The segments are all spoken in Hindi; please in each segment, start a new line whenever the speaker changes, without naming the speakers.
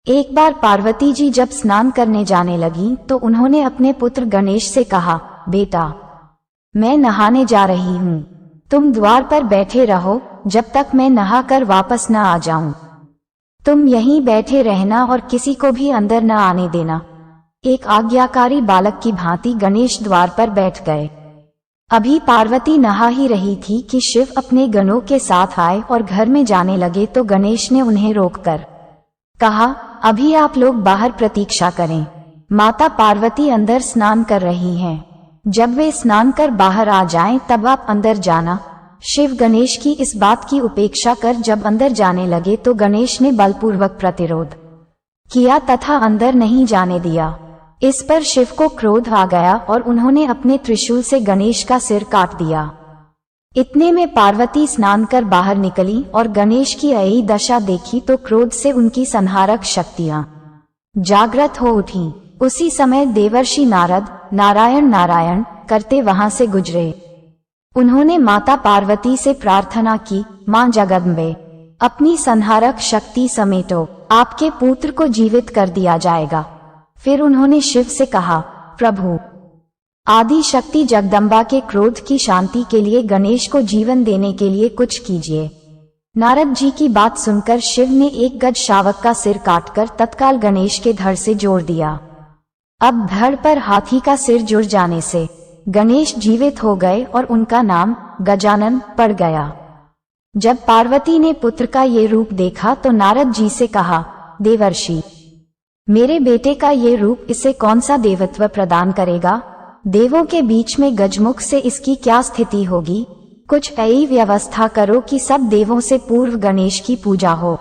एक बार पार्वती जी जब स्नान करने जाने लगी तो उन्होंने अपने पुत्र गणेश से कहा, बेटा, मैं नहाने जा रही हूँ, तुम द्वार पर बैठे रहो जब तक मैं नहाकर वापस न आ जाऊं। तुम यहीं बैठे रहना और किसी को भी अंदर न आने देना। एक आज्ञाकारी बालक की भांति गणेश द्वार पर बैठ गए। अभी पार्वती नहा ही रही थी कि शिव अपने गणों के साथ आए और घर में जाने लगे तो गणेश ने उन्हें रोककर कहा, अभी आप लोग बाहर प्रतीक्षा करें, माता पार्वती अंदर स्नान कर रही हैं। जब वे स्नान कर बाहर आ जाएं तब आप अंदर जाना। शिव गणेश की इस बात की उपेक्षा कर जब अंदर जाने लगे तो गणेश ने बलपूर्वक प्रतिरोध किया तथा अंदर नहीं जाने दिया। इस पर शिव को क्रोध आ गया और उन्होंने अपने त्रिशूल से गणेश का सिर काट दिया। इतने में पार्वती स्नान कर बाहर निकली और गणेश की ऐसी दशा देखी तो क्रोध से उनकी संहारक शक्तियां जागृत हो उठी। उसी समय देवर्षि नारद नारायण नारायण करते वहां से गुजरे। उन्होंने माता पार्वती से प्रार्थना की, मां जगदम्बे, अपनी संहारक शक्ति समेटो, आपके पुत्र को जीवित कर दिया जाएगा। फिर उन्होंने शिव से कहा, प्रभु, आदि शक्ति जगदम्बा के क्रोध की शांति के लिए गणेश को जीवन देने के लिए कुछ कीजिए। नारद जी की बात सुनकर शिव ने एक गज शावक का सिर काटकर तत्काल गणेश के धड़ से जोड़ दिया। अब धड़ पर हाथी का सिर जुड़ जाने से गणेश जीवित हो गए और उनका नाम गजानन पड़ गया। जब पार्वती ने पुत्र का ये रूप देखा तो नारद जी से कहा, देवर्षि, मेरे बेटे का ये रूप इसे कौन सा देवत्व प्रदान करेगा? देवों के बीच में गजमुख से इसकी क्या स्थिति होगी? कुछ ऐसी व्यवस्था करो कि सब देवों से पूर्व गणेश की पूजा हो,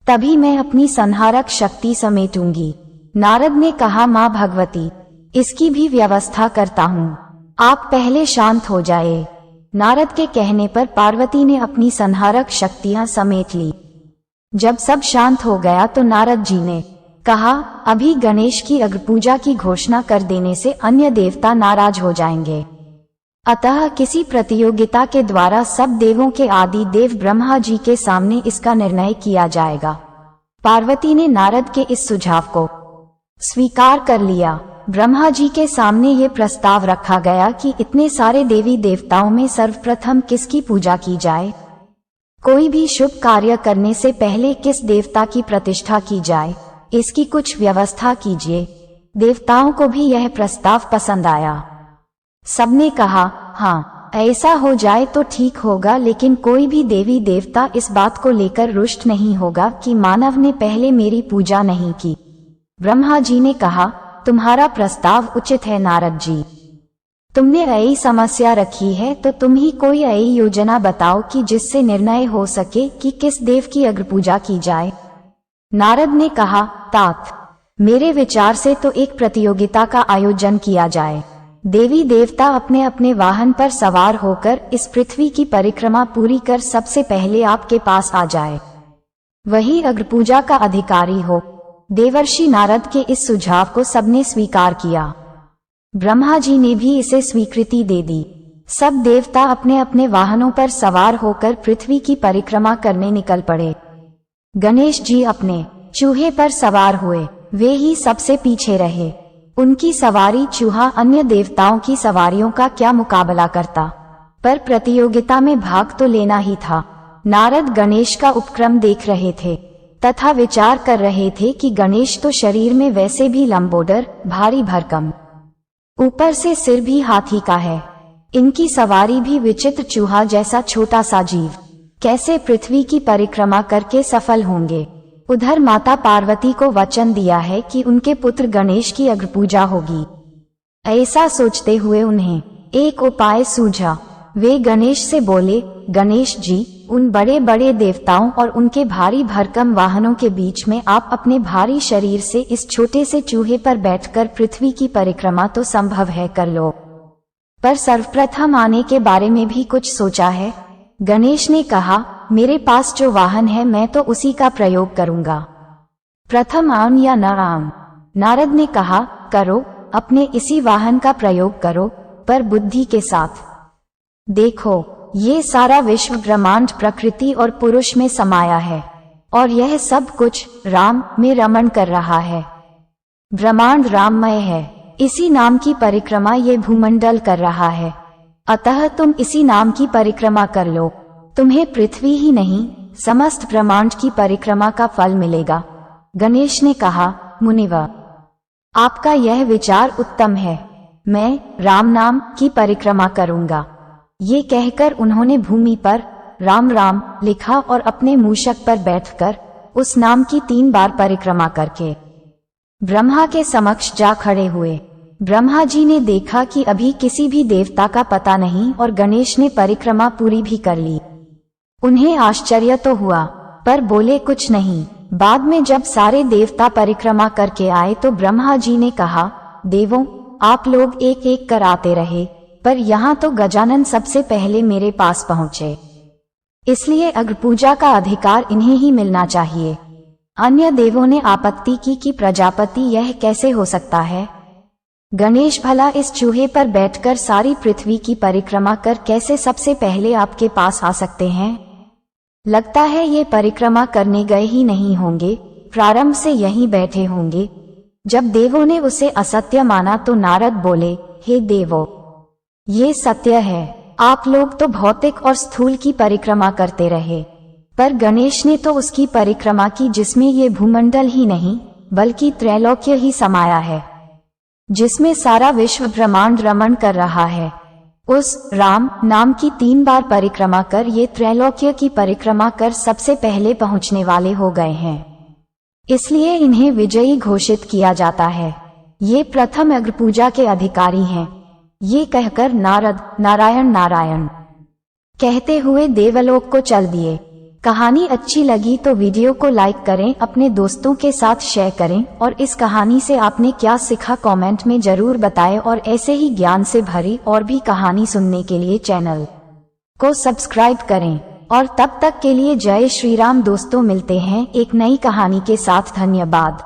तभी मैं अपनी संहारक शक्ति समेटूंगी। नारद ने कहा, मां भगवती, इसकी भी व्यवस्था करता हूँ, आप पहले शांत हो जाए। नारद के कहने पर पार्वती ने अपनी संहारक शक्तियां समेट ली। जब सब शांत हो गया तो नारद जी ने कहा, अभी गणेश की अग्रपूजा की घोषणा कर देने से अन्य देवता नाराज हो जाएंगे, अतः किसी प्रतियोगिता के द्वारा सब देवों के आदि देव ब्रह्मा जी के सामने इसका निर्णय किया जाएगा। पार्वती ने नारद के इस सुझाव को स्वीकार कर लिया। ब्रह्मा जी के सामने ये प्रस्ताव रखा गया कि इतने सारे देवी देवताओं में सर्वप्रथम किसकी पूजा की जाए, कोई भी शुभ कार्य करने से पहले किस देवता की प्रतिष्ठा की जाए, इसकी कुछ व्यवस्था कीजिए। देवताओं को भी यह प्रस्ताव पसंद आया। सबने कहा, हाँ, ऐसा हो जाए तो ठीक होगा, लेकिन कोई भी देवी देवता इस बात को लेकर रुष्ट नहीं होगा कि मानव ने पहले मेरी पूजा नहीं की। ब्रह्मा जी ने कहा, तुम्हारा प्रस्ताव उचित है नारद जी, तुमने ऐसी समस्या रखी है तो तुम ही कोई ऐसी योजना बताओ कि जिससे निर्णय हो सके कि किस देव की अग्रपूजा की जाए। नारद ने कहा, तात, मेरे विचार से तो एक प्रतियोगिता का आयोजन किया जाए। देवी देवता अपने अपने वाहन पर सवार होकर इस पृथ्वी की परिक्रमा पूरी कर सबसे पहले आपके पास आ जाए, वही अग्रपूजा का अधिकारी हो। देवर्षि नारद के इस सुझाव को सबने स्वीकार किया। ब्रह्मा जी ने भी इसे स्वीकृति दे दी। सब देवता अपने अपने वाहनों पर सवार होकर पृथ्वी की परिक्रमा करने निकल पड़े। गणेश जी अपने चूहे पर सवार हुए, वे ही सबसे पीछे रहे। उनकी सवारी चूहा अन्य देवताओं की सवारियों का क्या मुकाबला करता, पर प्रतियोगिता में भाग तो लेना ही था। नारद गणेश का उपक्रम देख रहे थे तथा विचार कर रहे थे कि गणेश तो शरीर में वैसे भी लंबोदर, भारी भरकम, ऊपर से सिर भी हाथी का है, इनकी सवारी भी विचित्र चूहा जैसा छोटा सा जीव कैसे पृथ्वी की परिक्रमा करके सफल होंगे। उधर माता पार्वती को वचन दिया है कि उनके पुत्र गणेश की अग्रपूजा होगी। ऐसा सोचते हुए उन्हें एक उपाय सूझा। वे गणेश से बोले, गणेश जी, उन बड़े बड़े देवताओं और उनके भारी भरकम वाहनों के बीच में आप अपने भारी शरीर से इस छोटे से चूहे पर बैठकर पृथ्वी की परिक्रमा तो संभव है कर लो, पर सर्वप्रथम आने के बारे में भी कुछ सोचा है? गणेश ने कहा, मेरे पास जो वाहन है मैं तो उसी का प्रयोग करूंगा, प्रथम आम या न आम। नारद ने कहा, करो, अपने इसी वाहन का प्रयोग करो, पर बुद्धि के साथ। देखो, ये सारा विश्व ब्रह्मांड प्रकृति और पुरुष में समाया है। और यह सब कुछ राम में रमण कर रहा है। ब्रह्मांड राममय है, इसी नाम की परिक्रमा ये भूमंडल कर रहा है। अतः तुम इसी नाम की परिक्रमा कर लो, तुम्हें पृथ्वी ही नहीं समस्त ब्रह्मांड की परिक्रमा का फल मिलेगा। गणेश ने कहा, मुनिवर, आपका यह विचार उत्तम है, मैं राम नाम की परिक्रमा करूंगा। ये कहकर उन्होंने भूमि पर राम राम लिखा और अपने मूषक पर बैठकर उस नाम की 3 बार परिक्रमा करके ब्रह्मा के समक्ष जा खड़े हुए। ब्रह्मा जी ने देखा कि अभी किसी भी देवता का पता नहीं और गणेश ने परिक्रमा पूरी भी कर ली। उन्हें आश्चर्य तो हुआ पर बोले कुछ नहीं। बाद में जब सारे देवता परिक्रमा करके आए तो ब्रह्मा जी ने कहा, देवों, आप लोग एक एक कर आते रहे, पर यहाँ तो गजानन सबसे पहले मेरे पास पहुँचे, इसलिए अग्रपूजा का अधिकार इन्हें ही मिलना चाहिए। अन्य देवों ने आपत्ति की कि प्रजापति, यह कैसे हो सकता है? गणेश भला इस चूहे पर बैठकर सारी पृथ्वी की परिक्रमा कर कैसे सबसे पहले आपके पास आ सकते हैं? लगता है ये परिक्रमा करने गए ही नहीं होंगे, प्रारंभ से यहीं बैठे होंगे। जब देवों ने उसे असत्य माना तो नारद बोले, हे देवों, ये सत्य है, आप लोग तो भौतिक और स्थूल की परिक्रमा करते रहे, पर गणेश ने तो उसकी परिक्रमा की जिसमें ये भूमंडल ही नहीं बल्कि त्रैलोक्य ही समाया है, जिसमें सारा विश्व ब्रह्मांड रमण कर रहा है। उस राम नाम की 3 बार परिक्रमा कर ये त्रैलोक्य की परिक्रमा कर सबसे पहले पहुंचने वाले हो गए हैं, इसलिए इन्हें विजयी घोषित किया जाता है। ये प्रथम अग्रपूजा के अधिकारी हैं। ये कहकर नारद नारायण नारायण कहते हुए देवलोक को चल दिए। कहानी अच्छी लगी तो वीडियो को लाइक करें, अपने दोस्तों के साथ शेयर करें और इस कहानी से आपने क्या सीखा कमेंट में जरूर बताएं और ऐसे ही ज्ञान से भरी और भी कहानी सुनने के लिए चैनल को सब्सक्राइब करें। और तब तक के लिए जय श्री राम दोस्तों, मिलते हैं एक नई कहानी के साथ। धन्यवाद।